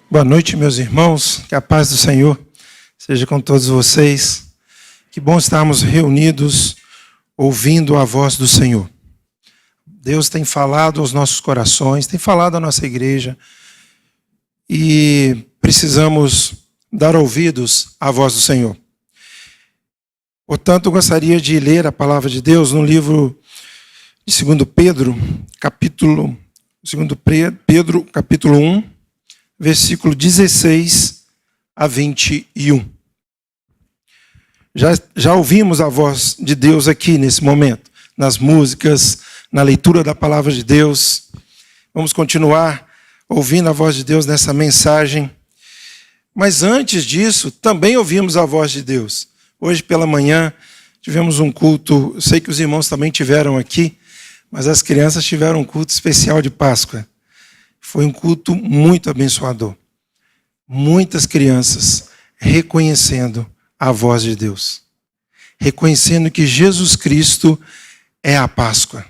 Boa noite, meus irmãos. Que a paz do Senhor seja com todos vocês. Que bom estarmos reunidos, ouvindo a voz do Senhor. Deus tem falado aos nossos corações, tem falado à nossa igreja e precisamos dar ouvidos à voz do Senhor. Portanto, eu gostaria de ler a palavra de Deus no livro de 2 Pedro, capítulo 1, versículo 16 a 21. Já ouvimos a voz de Deus aqui nesse momento, nas músicas, na leitura da palavra de Deus. Vamos continuar ouvindo a voz de Deus nessa mensagem. Mas antes disso, também ouvimos a voz de Deus. Hoje pela manhã tivemos um culto, eu sei que os irmãos também tiveram aqui, mas as crianças tiveram um culto especial de Páscoa. Foi um culto muito abençoador. Muitas crianças reconhecendo a voz de Deus. Reconhecendo que Jesus Cristo é a Páscoa.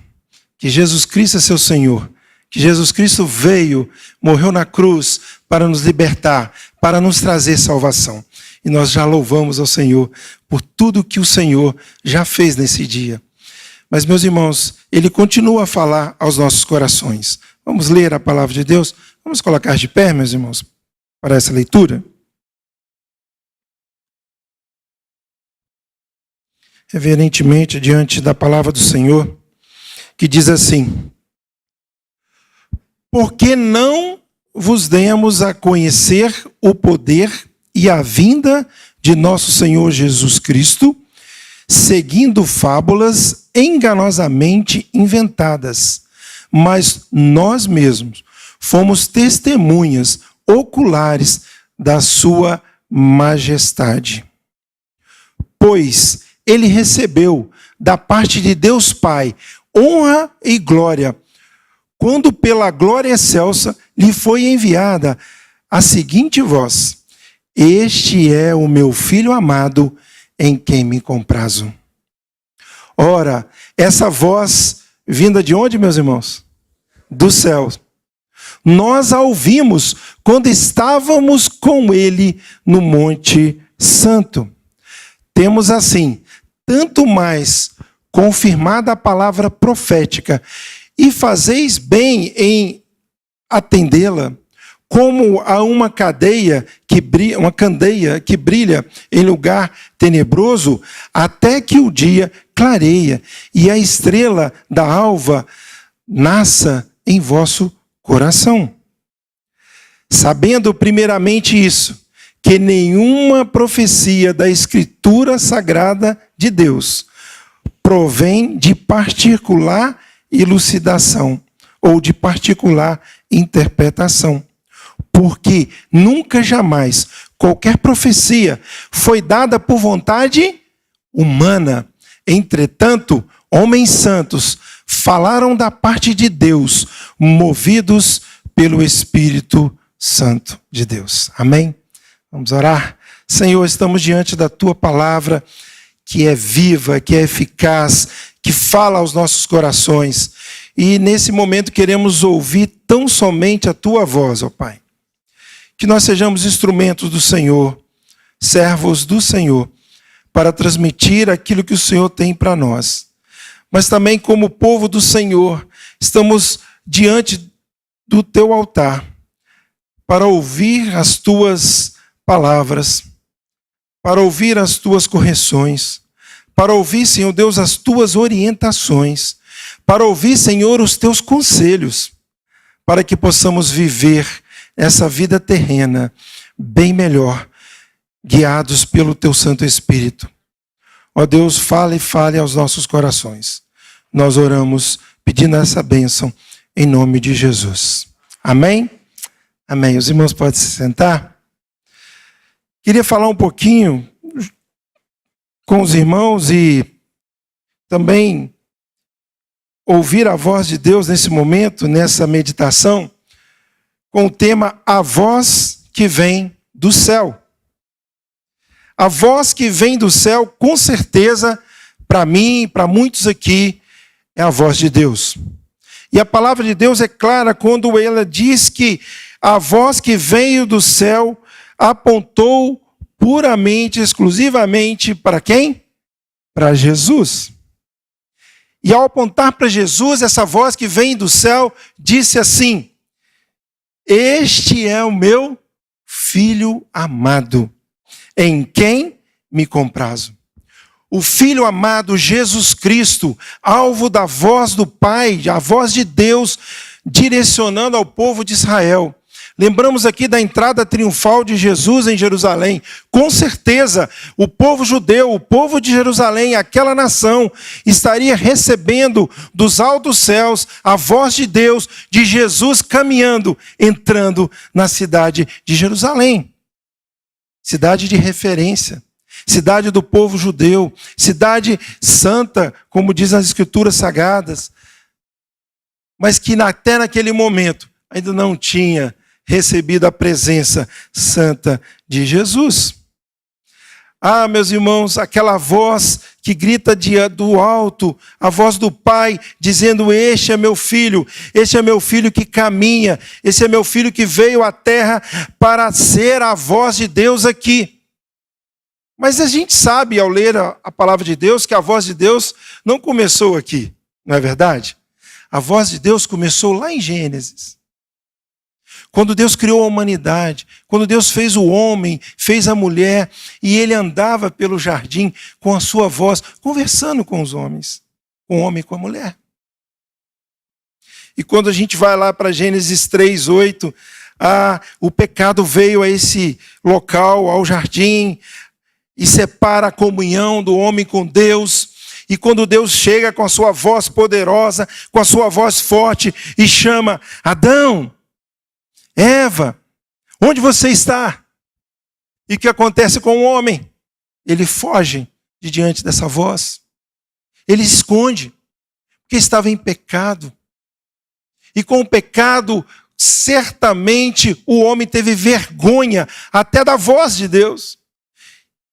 Que Jesus Cristo é seu Senhor. Que Jesus Cristo veio, morreu na cruz para nos libertar, para nos trazer salvação. E nós já louvamos ao Senhor por tudo que o Senhor já fez nesse dia. Mas, meus irmãos, Ele continua a falar aos nossos corações. Vamos ler a palavra de Deus? Vamos colocar de pé, meus irmãos, para essa leitura? Reverentemente, diante da palavra do Senhor, que diz assim: porque não vos demos a conhecer o poder e a vinda de nosso Senhor Jesus Cristo, seguindo fábulas enganosamente inventadas, mas nós mesmos fomos testemunhas oculares da sua majestade. Pois ele recebeu da parte de Deus Pai honra e glória, quando pela glória excelsa lhe foi enviada a seguinte voz: este é o meu Filho amado, em quem me comprazo. Ora, essa voz vinda de onde, meus irmãos? Do céu. Nós a ouvimos quando estávamos com ele no Monte Santo. Temos assim, tanto mais confirmada a palavra profética, e fazeis bem em atendê-la, como a uma candeia que brilha em lugar tenebroso, até que o dia clareia e a estrela da alva nasça em vosso coração. Sabendo primeiramente isso, que nenhuma profecia da Escritura Sagrada de Deus provém de particular elucidação ou de particular interpretação. Porque nunca, jamais, qualquer profecia foi dada por vontade humana. Entretanto, homens santos falaram da parte de Deus, movidos pelo Espírito Santo de Deus. Amém? Vamos orar? Senhor, estamos diante da Tua palavra, que é viva, que é eficaz, que fala aos nossos corações. E nesse momento queremos ouvir tão somente a Tua voz, ó Pai. Que nós sejamos instrumentos do Senhor, servos do Senhor, para transmitir aquilo que o Senhor tem para nós. Mas também, como povo do Senhor, estamos diante do Teu altar para ouvir as Tuas palavras, para ouvir as Tuas correções, para ouvir, Senhor Deus, as Tuas orientações, para ouvir, Senhor, os Teus conselhos, para que possamos viver essa vida terrena bem melhor, guiados pelo Teu Santo Espírito. Ó Deus, fale aos nossos corações. Nós oramos pedindo essa bênção em nome de Jesus. Amém? Amém. Os irmãos podem se sentar. Queria falar um pouquinho com os irmãos e também ouvir a voz de Deus nesse momento, nessa meditação, com o tema A Voz que Vem do Céu. A voz que vem do céu, com certeza, para mim e para muitos aqui, é a voz de Deus. E a palavra de Deus é clara quando ela diz que a voz que veio do céu apontou puramente, exclusivamente para quem? Para Jesus. E ao apontar para Jesus, essa voz que vem do céu disse assim: este é o meu filho amado, em quem me comprazo. O Filho amado Jesus Cristo, alvo da voz do Pai, a voz de Deus, direcionando ao povo de Israel. Lembramos aqui da entrada triunfal de Jesus em Jerusalém. Com certeza, o povo judeu, o povo de Jerusalém, aquela nação, estaria recebendo dos altos céus a voz de Deus, de Jesus caminhando, entrando na cidade de Jerusalém. Cidade de referência. Cidade do povo judeu, cidade santa, como diz as escrituras sagradas, mas que até naquele momento ainda não tinha recebido a presença santa de Jesus. Ah, meus irmãos, aquela voz que grita do alto, a voz do Pai, dizendo: este é meu filho que caminha, esse é meu filho que veio à terra para ser a voz de Deus aqui. Mas a gente sabe, ao ler a palavra de Deus, que a voz de Deus não começou aqui, não é verdade? A voz de Deus começou lá em Gênesis. Quando Deus criou a humanidade, quando Deus fez o homem, fez a mulher, e ele andava pelo jardim com a sua voz, conversando com os homens, com o homem e com a mulher. E quando a gente vai lá para Gênesis 3:8, o pecado veio a esse local, ao jardim, e separa a comunhão do homem com Deus. E quando Deus chega com a sua voz poderosa, com a sua voz forte, e chama: Adão, Eva, onde você está? E o que acontece com o homem? Ele foge de diante dessa voz. Ele se esconde, porque estava em pecado. E com o pecado, certamente o homem teve vergonha até da voz de Deus.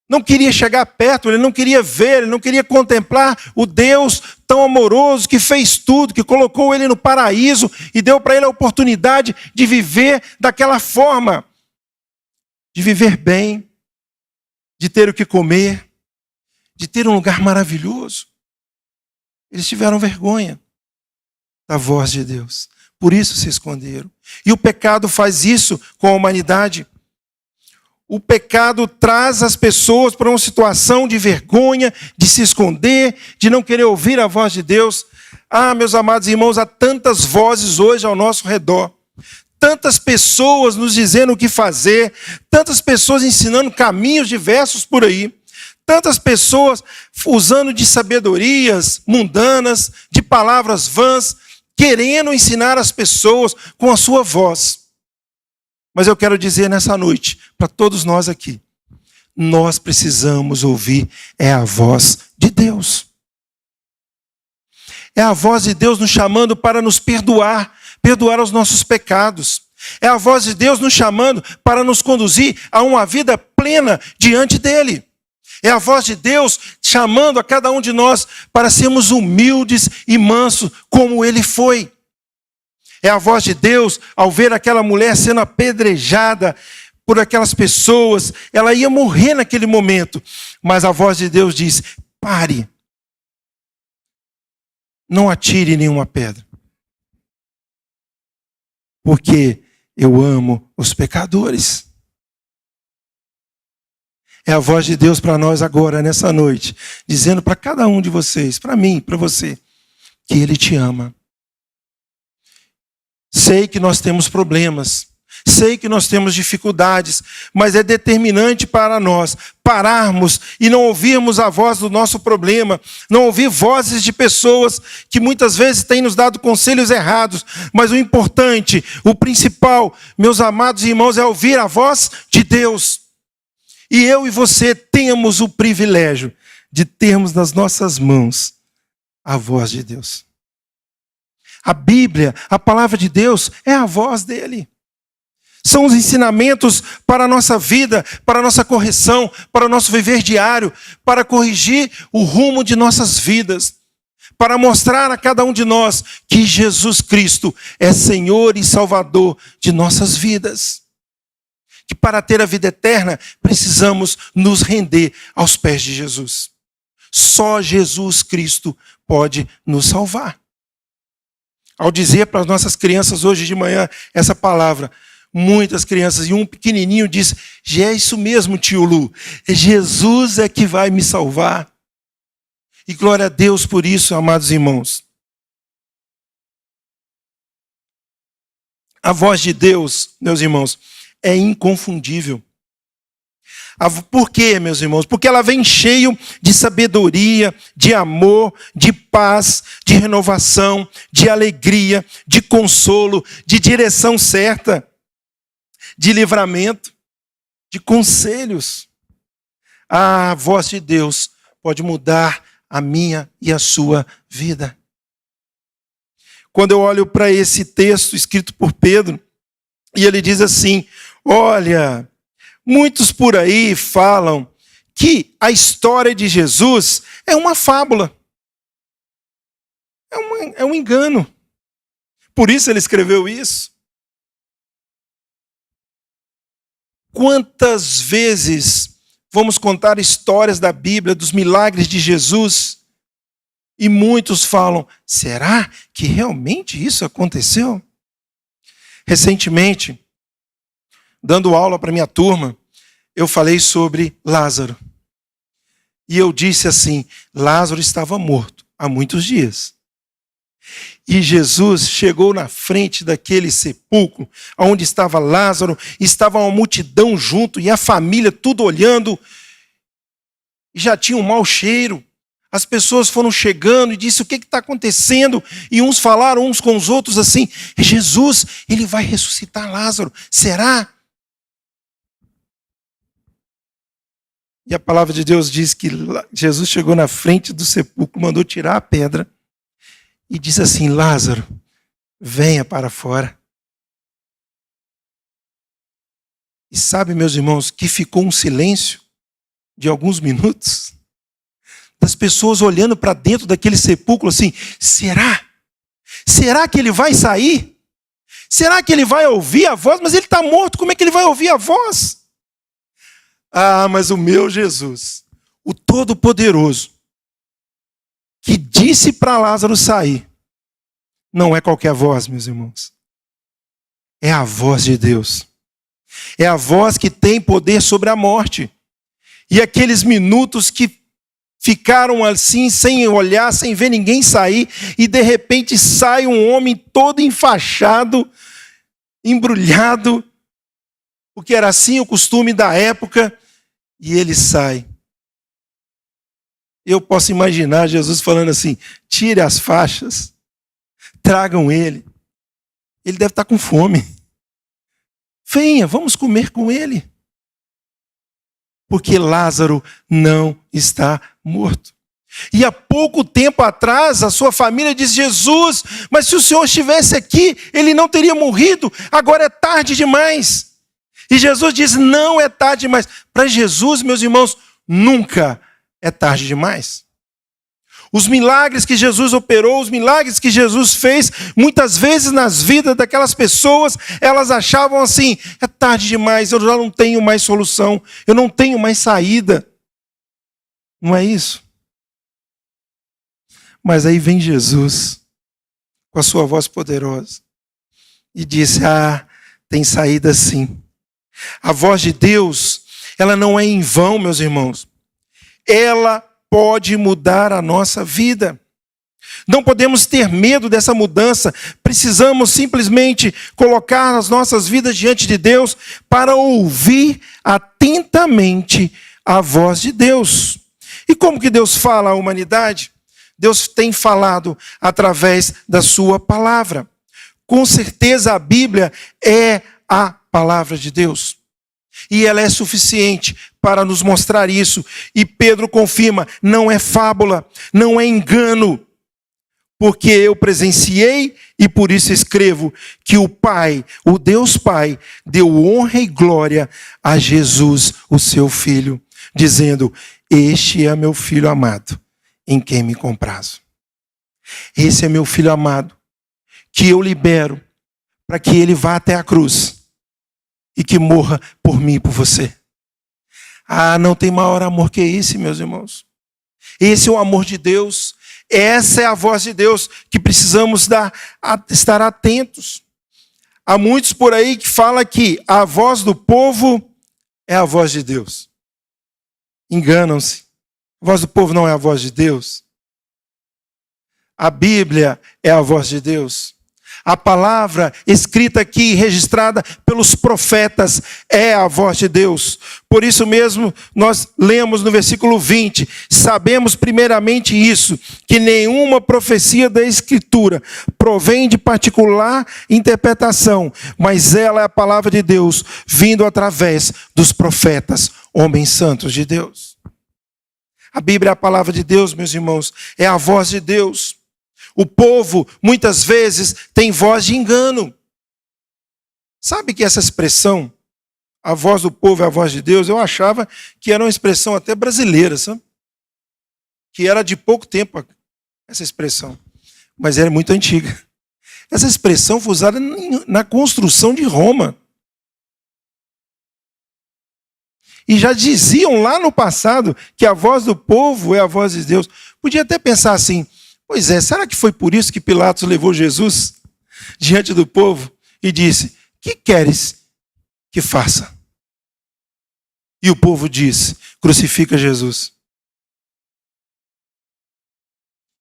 Não queria chegar perto, ele não queria ver, ele não queria contemplar o Deus tão amoroso que fez tudo, que colocou ele no paraíso e deu para ele a oportunidade de viver daquela forma, de viver bem, de ter o que comer, de ter um lugar maravilhoso. Eles tiveram vergonha da voz de Deus, por isso se esconderam. E o pecado faz isso com a humanidade. O pecado traz as pessoas para uma situação de vergonha, de se esconder, de não querer ouvir a voz de Deus. Ah, meus amados irmãos, há tantas vozes hoje ao nosso redor. Tantas pessoas nos dizendo o que fazer, tantas pessoas ensinando caminhos diversos por aí. Tantas pessoas usando de sabedorias mundanas, de palavras vãs, querendo ensinar as pessoas com a sua voz. Mas eu quero dizer nessa noite, para todos nós aqui, nós precisamos ouvir a voz de Deus. É a voz de Deus nos chamando para nos perdoar os nossos pecados. É a voz de Deus nos chamando para nos conduzir a uma vida plena diante dEle. É a voz de Deus chamando a cada um de nós para sermos humildes e mansos como Ele foi. É a voz de Deus, ao ver aquela mulher sendo apedrejada por aquelas pessoas, ela ia morrer naquele momento. Mas a voz de Deus diz: pare, não atire nenhuma pedra, porque eu amo os pecadores. É a voz de Deus para nós agora, nessa noite, dizendo para cada um de vocês, para mim, para você, que Ele te ama. Sei que nós temos problemas, sei que nós temos dificuldades, mas é determinante para nós pararmos e não ouvirmos a voz do nosso problema, não ouvir vozes de pessoas que muitas vezes têm nos dado conselhos errados, mas o importante, o principal, meus amados irmãos, é ouvir a voz de Deus. E eu e você temos o privilégio de termos nas nossas mãos a voz de Deus. A Bíblia, a palavra de Deus, é a voz dele. São os ensinamentos para a nossa vida, para a nossa correção, para o nosso viver diário, para corrigir o rumo de nossas vidas, para mostrar a cada um de nós que Jesus Cristo é Senhor e Salvador de nossas vidas. Que para ter a vida eterna, precisamos nos render aos pés de Jesus. Só Jesus Cristo pode nos salvar. Ao dizer para as nossas crianças hoje de manhã essa palavra, muitas crianças, e um pequenininho disse, é isso mesmo, tio Lu, Jesus é que vai me salvar. E glória a Deus por isso, amados irmãos. A voz de Deus, meus irmãos, é inconfundível. Por quê, meus irmãos? Porque ela vem cheio de sabedoria, de amor, de paz, de renovação, de alegria, de consolo, de direção certa, de livramento, de conselhos. A voz de Deus pode mudar a minha e a sua vida. Quando eu olho para esse texto escrito por Pedro, e ele diz assim, olha, muitos por aí falam que a história de Jesus é uma fábula. É um engano. Por isso ele escreveu isso. Quantas vezes vamos contar histórias da Bíblia, dos milagres de Jesus, e muitos falam, será que realmente isso aconteceu? Recentemente, dando aula para minha turma, eu falei sobre Lázaro. E eu disse assim, Lázaro estava morto há muitos dias. E Jesus chegou na frente daquele sepulcro, onde estava Lázaro, estava uma multidão junto, e a família tudo olhando, e já tinha um mau cheiro. As pessoas foram chegando e disse, o que está acontecendo? E uns falaram uns com os outros assim, Jesus, ele vai ressuscitar Lázaro, será? E a palavra de Deus diz que Jesus chegou na frente do sepulcro, mandou tirar a pedra e disse assim, Lázaro, venha para fora. E sabe, meus irmãos, que ficou um silêncio de alguns minutos, das pessoas olhando para dentro daquele sepulcro assim, será? Será que ele vai sair? Será que ele vai ouvir a voz? Mas ele está morto, como é que ele vai ouvir a voz? Ah, mas o meu Jesus, o Todo-Poderoso, que disse para Lázaro sair, não é qualquer voz, meus irmãos. É a voz de Deus. É a voz que tem poder sobre a morte. E aqueles minutos que ficaram assim, sem olhar, sem ver ninguém sair, e de repente sai um homem todo enfaixado, embrulhado, porque era assim o costume da época, e ele sai. Eu posso imaginar Jesus falando assim, tire as faixas, tragam ele. Ele deve estar com fome. Venha, vamos comer com ele. Porque Lázaro não está morto. E há pouco tempo atrás, a sua família diz, Jesus, mas se o Senhor estivesse aqui, ele não teria morrido, agora é tarde demais. E Jesus diz, não é tarde demais. Para Jesus, meus irmãos, nunca é tarde demais. Os milagres que Jesus operou, os milagres que Jesus fez, muitas vezes nas vidas daquelas pessoas, elas achavam assim, é tarde demais, eu já não tenho mais solução, eu não tenho mais saída. Não é isso? Mas aí vem Jesus, com a sua voz poderosa, e disse, tem saída sim. A voz de Deus, ela não é em vão, meus irmãos. Ela pode mudar a nossa vida. Não podemos ter medo dessa mudança. Precisamos simplesmente colocar as nossas vidas diante de Deus para ouvir atentamente a voz de Deus. E como que Deus fala à humanidade? Deus tem falado através da sua palavra. Com certeza a Bíblia é a palavra de Deus. E ela é suficiente para nos mostrar isso. E Pedro confirma, não é fábula, não é engano. Porque eu presenciei e por isso escrevo que o Pai, o Deus Pai, deu honra e glória a Jesus, o seu Filho, dizendo, este é meu Filho amado, em quem me comprazo. Esse é meu filho amado, que eu libero para que ele vá até a cruz e que morra por mim e por você. Ah, não tem maior amor que esse, meus irmãos. Esse é o amor de Deus. Essa é a voz de Deus que precisamos estar atentos. Há muitos por aí que falam que a voz do povo é a voz de Deus. Enganam-se. A voz do povo não é a voz de Deus. A Bíblia é a voz de Deus. A palavra escrita aqui, registrada pelos profetas, é a voz de Deus. Por isso mesmo, nós lemos no versículo 20, sabemos primeiramente isso, que nenhuma profecia da Escritura provém de particular interpretação, mas ela é a palavra de Deus, vindo através dos profetas, homens santos de Deus. A Bíblia é a palavra de Deus, meus irmãos, é a voz de Deus. O povo, muitas vezes, tem voz de engano. Sabe que essa expressão, a voz do povo é a voz de Deus, eu achava que era uma expressão até brasileira, sabe? Que era de pouco tempo, essa expressão. Mas era muito antiga. Essa expressão foi usada na construção de Roma. E já diziam lá no passado que a voz do povo é a voz de Deus. Podia até pensar assim, pois é, será que foi por isso que Pilatos levou Jesus diante do povo e disse, que queres que faça? E o povo disse, crucifica Jesus.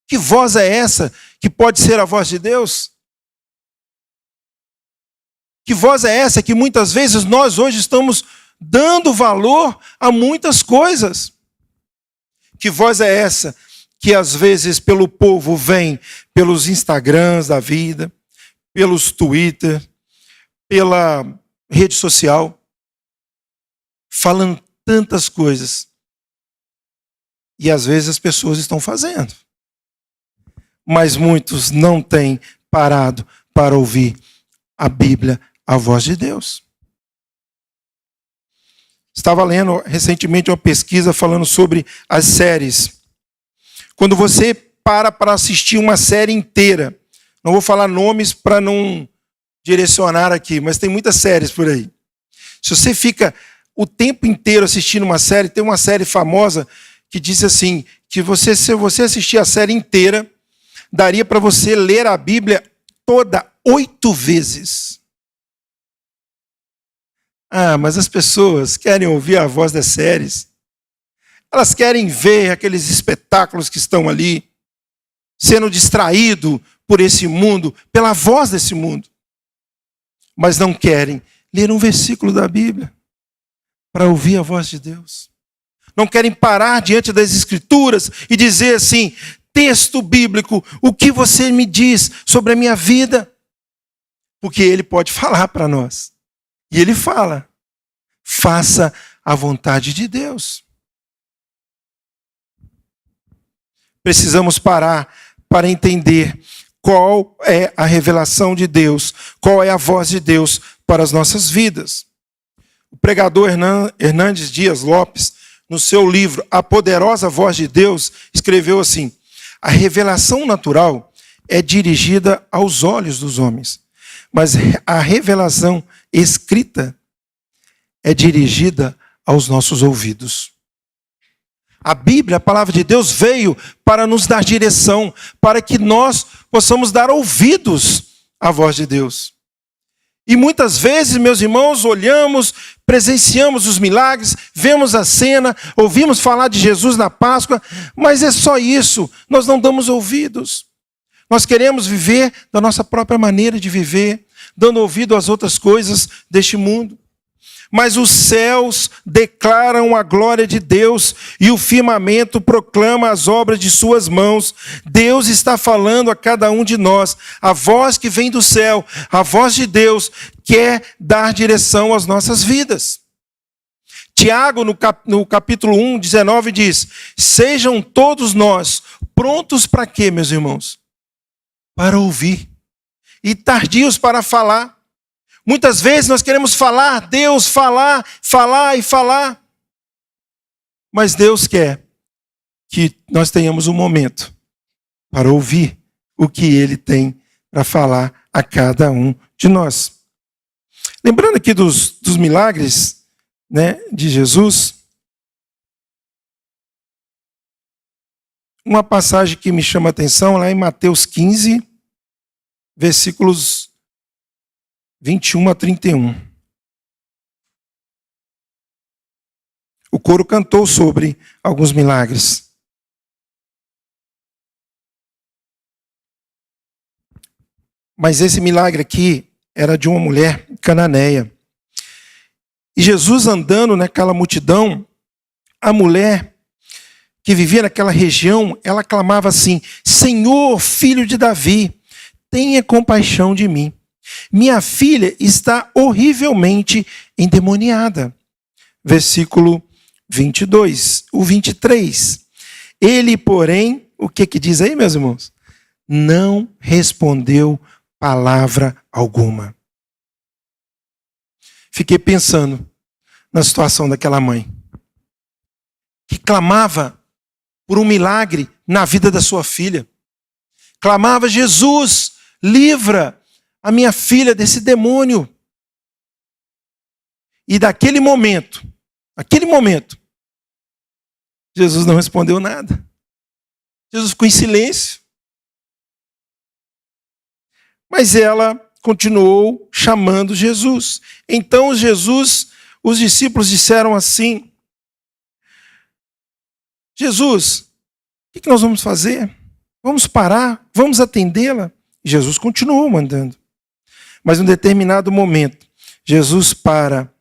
Que voz é essa que pode ser a voz de Deus? Que voz é essa que muitas vezes nós hoje estamos dando valor a muitas coisas? Que voz é essa que às vezes pelo povo vem pelos Instagrams da vida, pelos Twitter, pela rede social, falando tantas coisas. E às vezes as pessoas estão fazendo. Mas muitos não têm parado para ouvir a Bíblia, a voz de Deus. Estava lendo recentemente uma pesquisa falando sobre as séries. Quando você para assistir uma série inteira, não vou falar nomes para não direcionar aqui, mas tem muitas séries por aí. Se você fica o tempo inteiro assistindo uma série, tem uma série famosa que diz assim, que se você assistir a série inteira, daria para você ler a Bíblia toda 8 vezes. Ah, mas as pessoas querem ouvir a voz das séries. Elas querem ver aqueles espetáculos que estão ali, sendo distraído por esse mundo, pela voz desse mundo. Mas não querem ler um versículo da Bíblia para ouvir a voz de Deus. Não querem parar diante das Escrituras e dizer assim, texto bíblico, o que você me diz sobre a minha vida? Porque ele pode falar para nós. E ele fala, faça a vontade de Deus. Precisamos parar para entender qual é a revelação de Deus, qual é a voz de Deus para as nossas vidas. O pregador Hernandes Dias Lopes, no seu livro A Poderosa Voz de Deus, escreveu assim, a revelação natural é dirigida aos olhos dos homens, mas a revelação escrita é dirigida aos nossos ouvidos. A Bíblia, a palavra de Deus, veio para nos dar direção, para que nós possamos dar ouvidos à voz de Deus. E muitas vezes, meus irmãos, olhamos, presenciamos os milagres, vemos a cena, ouvimos falar de Jesus na Páscoa, mas é só isso, nós não damos ouvidos. Nós queremos viver da nossa própria maneira de viver, dando ouvido às outras coisas deste mundo. Mas os céus declaram a glória de Deus e o firmamento proclama as obras de suas mãos. Deus está falando a cada um de nós. A voz que vem do céu, a voz de Deus, quer dar direção às nossas vidas. Tiago, no capítulo 1, 19, diz, sejam todos nós prontos para quê, meus irmãos? Para ouvir e tardios para falar. Muitas vezes nós queremos falar, Deus falar, falar e falar. Mas Deus quer que nós tenhamos um momento para ouvir o que ele tem para falar a cada um de nós. Lembrando aqui dos milagres, né, de Jesus, uma passagem que me chama a atenção lá em Mateus 15, versículos 21 a 31. O coro cantou sobre alguns milagres. Mas esse milagre aqui era de uma mulher cananeia. E Jesus andando naquela multidão, a mulher que vivia naquela região, ela clamava assim: Senhor, filho de Davi, tenha compaixão de mim. Minha filha está horrivelmente endemoniada. Versículo 22, o 23. Ele, porém, o que diz aí, meus irmãos? Não respondeu palavra alguma. Fiquei pensando na situação daquela mãe, que clamava por um milagre na vida da sua filha. Clamava: Jesus, livra a minha filha desse demônio. E naquele momento, Jesus não respondeu nada. Jesus ficou em silêncio. Mas ela continuou chamando Jesus. Então os discípulos disseram assim: Jesus, o que nós vamos fazer? Vamos parar? Vamos atendê-la? E Jesus continuou mandando. Mas em um determinado momento, Jesus para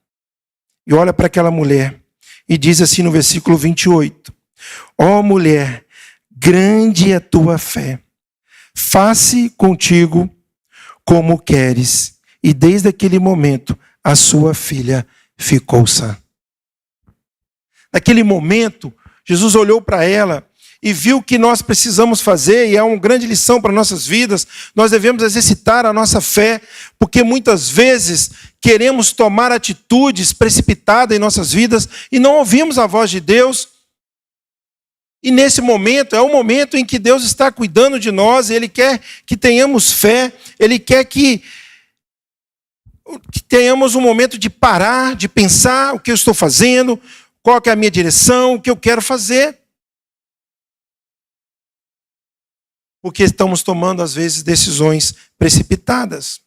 e olha para aquela mulher e diz assim no versículo 28: Ó mulher, grande é a tua fé, faça contigo como queres. E desde aquele momento, a sua filha ficou sã. Naquele momento, Jesus olhou para ela e viu o que nós precisamos fazer, e é uma grande lição para nossas vidas. Nós devemos exercitar a nossa fé, porque muitas vezes queremos tomar atitudes precipitadas em nossas vidas e não ouvimos a voz de Deus. E nesse momento, é o momento em que Deus está cuidando de nós, Ele quer que tenhamos fé, Ele quer que tenhamos um momento de parar, de pensar o que eu estou fazendo, qual que é a minha direção, o que eu quero fazer. Porque estamos tomando, às vezes, decisões precipitadas.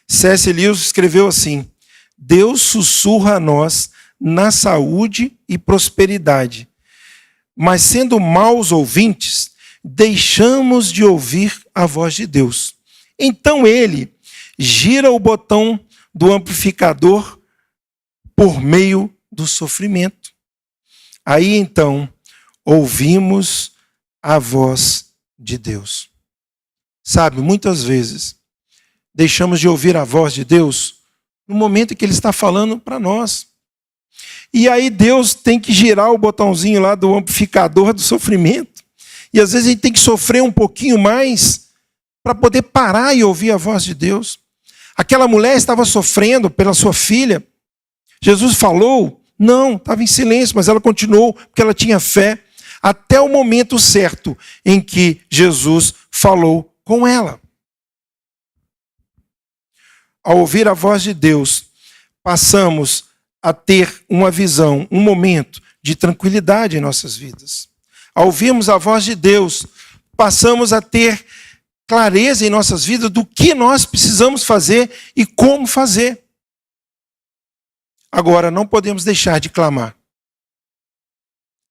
C.S. Lewis escreveu assim: Deus sussurra a nós na saúde e prosperidade, mas sendo maus ouvintes, deixamos de ouvir a voz de Deus. Então ele gira o botão do amplificador por meio do sofrimento. Aí então ouvimos a voz de Deus. Sabe, muitas vezes deixamos de ouvir a voz de Deus no momento em que Ele está falando para nós. E aí Deus tem que girar o botãozinho lá do amplificador do sofrimento. E às vezes a gente tem que sofrer um pouquinho mais para poder parar e ouvir a voz de Deus. Aquela mulher estava sofrendo pela sua filha. Jesus falou? Não, estava em silêncio, mas ela continuou porque ela tinha fé até o momento certo em que Jesus falou com ela. Ao ouvir a voz de Deus, passamos a ter uma visão, um momento de tranquilidade em nossas vidas. Ao ouvirmos a voz de Deus, passamos a ter clareza em nossas vidas do que nós precisamos fazer e como fazer. Agora, não podemos deixar de clamar.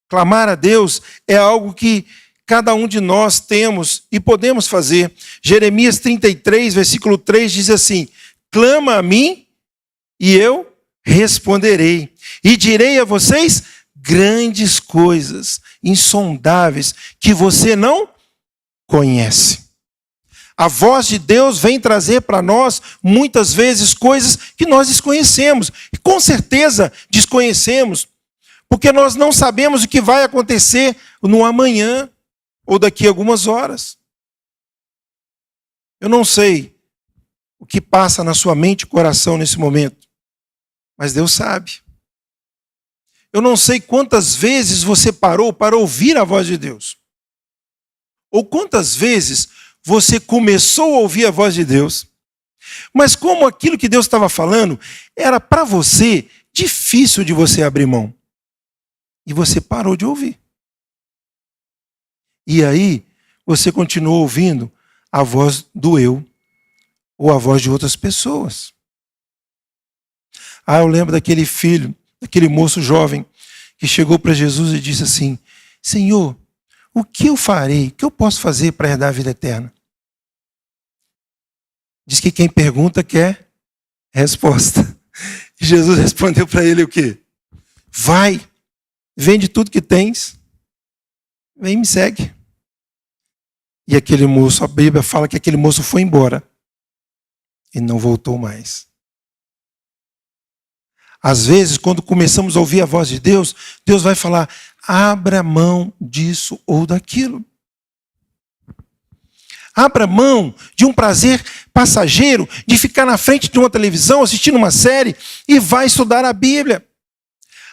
Clamar a Deus é algo que cada um de nós temos e podemos fazer. Jeremias 33, versículo 3 diz assim: clama a mim e eu responderei, e direi a vocês grandes coisas insondáveis que você não conhece. A voz de Deus vem trazer para nós muitas vezes coisas que nós desconhecemos, e com certeza desconhecemos, porque nós não sabemos o que vai acontecer no amanhã ou daqui a algumas horas. Eu não sei o que passa na sua mente e coração nesse momento, mas Deus sabe. Eu não sei quantas vezes você parou para ouvir a voz de Deus. Ou quantas vezes você começou a ouvir a voz de Deus, mas como aquilo que Deus estava falando era para você difícil de você abrir mão. E você parou de ouvir. E aí, você continuou ouvindo a voz do eu ou a voz de outras pessoas. Eu lembro daquele filho, daquele moço jovem que chegou para Jesus e disse assim: Senhor, o que eu farei? O que eu posso fazer para herdar a vida eterna? Diz que quem pergunta quer resposta. E Jesus respondeu para ele o quê? Vai, vende tudo que tens, vem e me segue. E aquele moço, a Bíblia fala que aquele moço foi embora e não voltou mais. Às vezes, quando começamos a ouvir a voz de Deus, Deus vai falar: abra mão disso ou daquilo. Abra mão de um prazer passageiro, de ficar na frente de uma televisão, assistindo uma série, e vai estudar a Bíblia.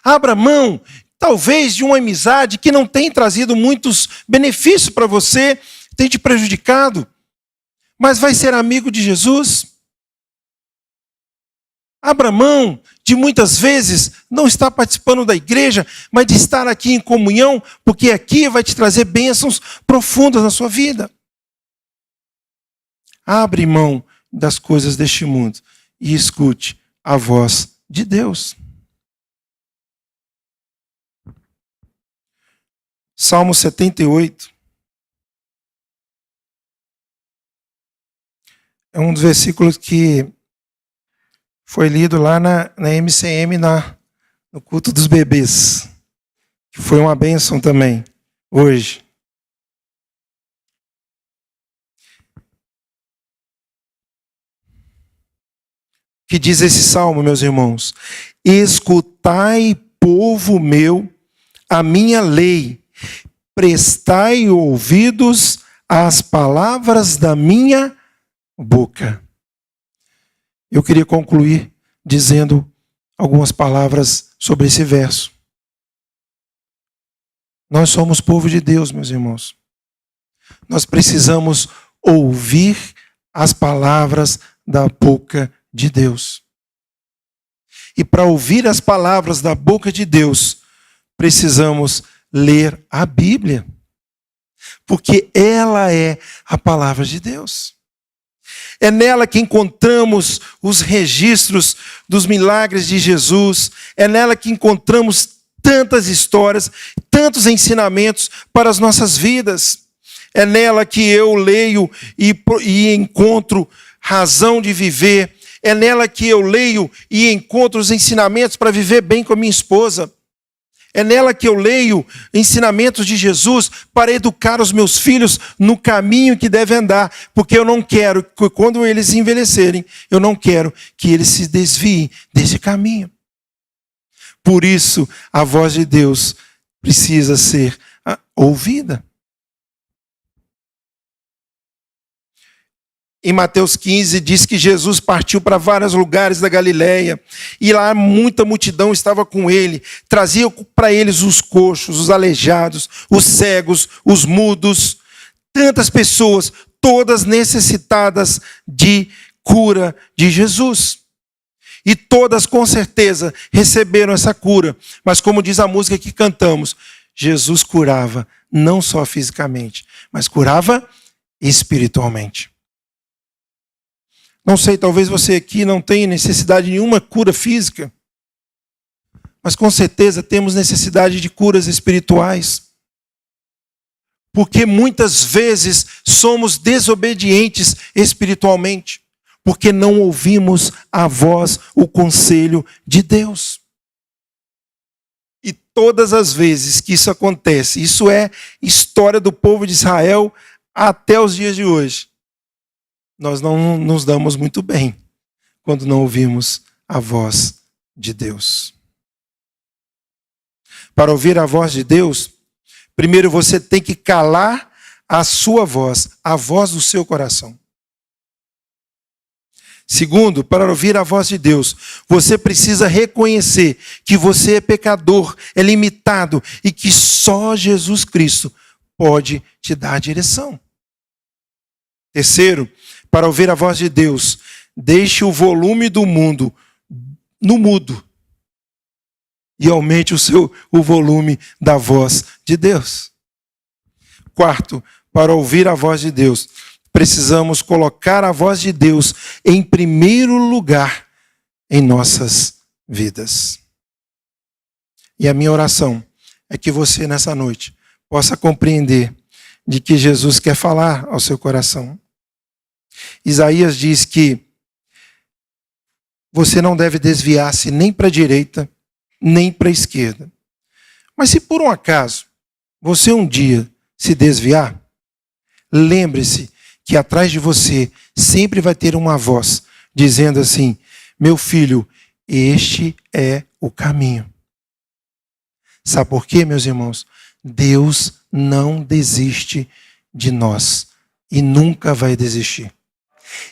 Abra mão, talvez, de uma amizade que não tem trazido muitos benefícios para você, tem te prejudicado, mas vai ser amigo de Jesus. Abra mão de muitas vezes não estar participando da igreja, mas de estar aqui em comunhão, porque aqui vai te trazer bênçãos profundas na sua vida. Abre mão das coisas deste mundo e escute a voz de Deus. Salmo 78. É um dos versículos que foi lido lá na MCM, no culto dos bebês, que foi uma bênção também, hoje. Que diz esse salmo, meus irmãos: escutai, povo meu, a minha lei, prestai ouvidos às palavras da minha boca. Eu queria concluir dizendo algumas palavras sobre esse verso. Nós somos povo de Deus, meus irmãos. Nós precisamos ouvir as palavras da boca de Deus. E para ouvir as palavras da boca de Deus, precisamos ler a Bíblia. Porque ela é a palavra de Deus. É nela que encontramos os registros dos milagres de Jesus. É nela que encontramos tantas histórias, tantos ensinamentos para as nossas vidas. É nela que eu leio e encontro razão de viver. É nela que eu leio e encontro os ensinamentos para viver bem com a minha esposa. É nela que eu leio ensinamentos de Jesus para educar os meus filhos no caminho que devem andar, porque eu não quero que quando eles envelhecerem, eu não quero que eles se desviem desse caminho. Por isso, a voz de Deus precisa ser ouvida. Em Mateus 15 diz que Jesus partiu para vários lugares da Galileia e lá muita multidão estava com ele. Trazia para eles os coxos, os aleijados, os cegos, os mudos. Tantas pessoas, todas necessitadas de cura de Jesus. E todas com certeza receberam essa cura. Mas como diz a música que cantamos, Jesus curava não só fisicamente, mas curava espiritualmente. Não sei, talvez você aqui não tenha necessidade de nenhuma cura física, mas com certeza temos necessidade de curas espirituais. Porque muitas vezes somos desobedientes espiritualmente, porque não ouvimos a voz, o conselho de Deus. E todas as vezes que isso acontece, isso é história do povo de Israel até os dias de hoje. Nós não nos damos muito bem quando não ouvimos a voz de Deus. Para ouvir a voz de Deus, primeiro você tem que calar a sua voz, a voz do seu coração. Segundo, para ouvir a voz de Deus, você precisa reconhecer que você é pecador, é limitado e que só Jesus Cristo pode te dar direção. Terceiro, para ouvir a voz de Deus, deixe o volume do mundo no mudo e aumente o volume da voz de Deus. Quarto, para ouvir a voz de Deus, precisamos colocar a voz de Deus em primeiro lugar em nossas vidas. E a minha oração é que você, nessa noite, possa compreender de que Jesus quer falar ao seu coração. Isaías diz que você não deve desviar-se nem para a direita, nem para a esquerda. Mas se por um acaso você um dia se desviar, lembre-se que atrás de você sempre vai ter uma voz dizendo assim: meu filho, este é o caminho. Sabe por quê, meus irmãos? Deus não desiste de nós e nunca vai desistir.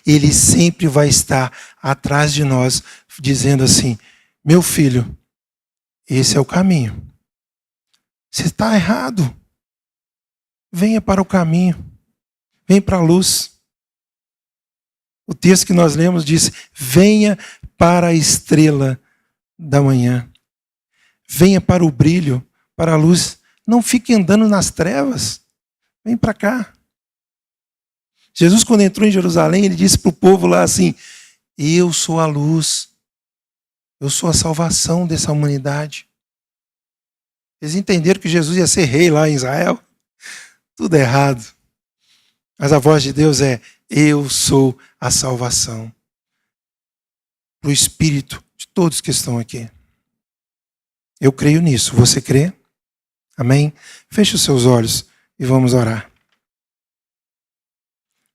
Ele sempre vai estar atrás de nós dizendo assim: meu filho, esse é o caminho. Você está errado. Venha para o caminho. Vem para a luz. O texto que nós lemos diz: venha para a estrela da manhã. Venha para o brilho, para a luz. Não fique andando nas trevas. Vem para cá. Jesus, quando entrou em Jerusalém, ele disse para o povo lá assim: eu sou a luz. Eu sou a salvação dessa humanidade. Eles entenderam que Jesus ia ser rei lá em Israel. Tudo errado. Mas a voz de Deus é: eu sou a salvação. Para o espírito de todos que estão aqui. Eu creio nisso. Você crê? Amém? Feche os seus olhos e vamos orar.